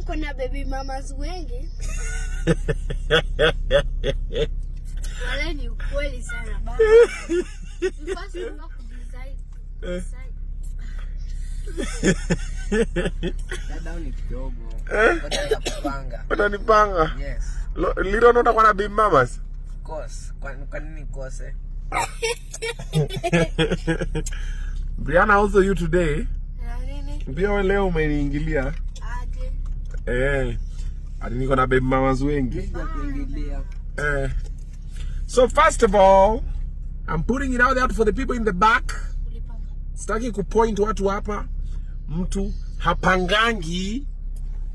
kuna baby mamas wengi. Wale ni ukweli sana baba. Basi unataka kudesign. Dada ni kidogo. Kupanga. Unanipanga? Yes. Lilo nota kwa na baby mamas? Of course. Kwa nini kose? Brianna, also you today. Nini? Pia leo umeniingilia. Aje. Ati niko na baby mamas wengi. Kuingilia. So first of all, I'm putting it out there for the people in the back. Sitaki kupoint watu hapa. Mtu hapangangi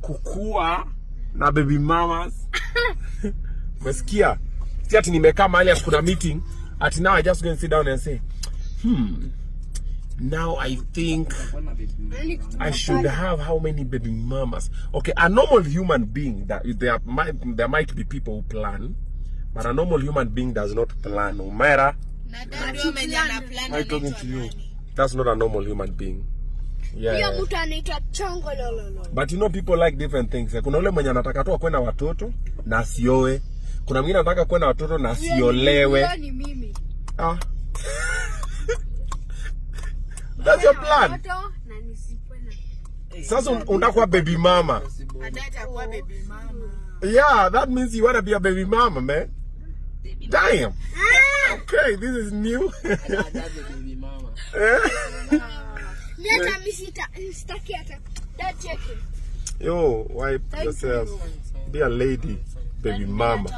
kukua na baby mamas. Umesikia? Si ati nimekaa mahali kuna meeting. Ati now I just go and sit down and say, now I think I should have how many baby mamas? Okay, a normal human being, that there might be people who plan, but a normal human being does not plan. No matter. I'm talking to you. That's not a normal human being. Yeah. But you know, people like different things. Kuna ule mwenye anataka tu kwenda watoto na asioe. Kuna mwingine anataka kwenda watoto na asiolewe. Ah. That's your plan. Sasa unataka baby mama. Yeah, that means you want to be a baby mama, man. Damn. Okay, this is new. Baby mama. Yo, wipe yourself. Be a lady, baby mama.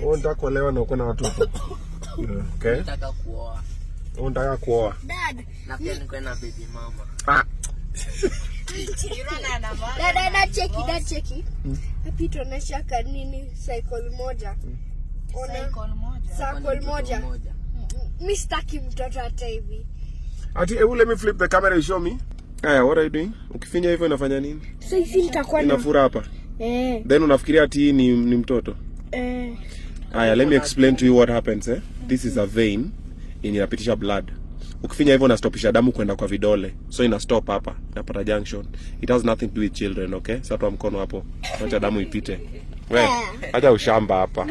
Unataka kuolewa na uko na watoto. Okay. Nataka kuoa. Unataka kuoa. Dad, na pia niko na baby mama. Ah. Dad, cheki. Hapi tuonesha kanini cycle moja. Cycle moja. Mimi sitaki mtoto hata hivi. Ati let me flip the camera and show me. Aya, what are you doing? Ukifinya hivyo inafanya nini? Sasa hivi nitakuwa inafura hapa. Then unafikiria ati ni mtoto? Aya, let me explain to you what happens, This is a vein inapitisha blood. Ukifinya hivyo unastopisha damu kwenda kwa vidole. So ina stop hapa, inapata junction. It has nothing to do with children, okay? Sasa toa mkono hapo. Acha damu ipite. Wewe, acha ushamba hapa.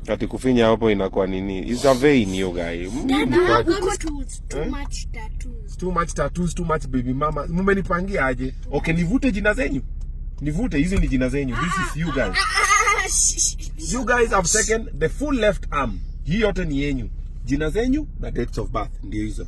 Ati kufinya hapo inakuwa nini? It's a vein, you guy. Too much tattoos, too much baby mama. Mmenipangia aje? Okay, nivute jina zenyu. Nivute, hizi ni jina zenyu. This is you guys. You guys have taken the full left arm. Hii yote ni yenyu. Jina zenyu na dates of birth ndio hizo.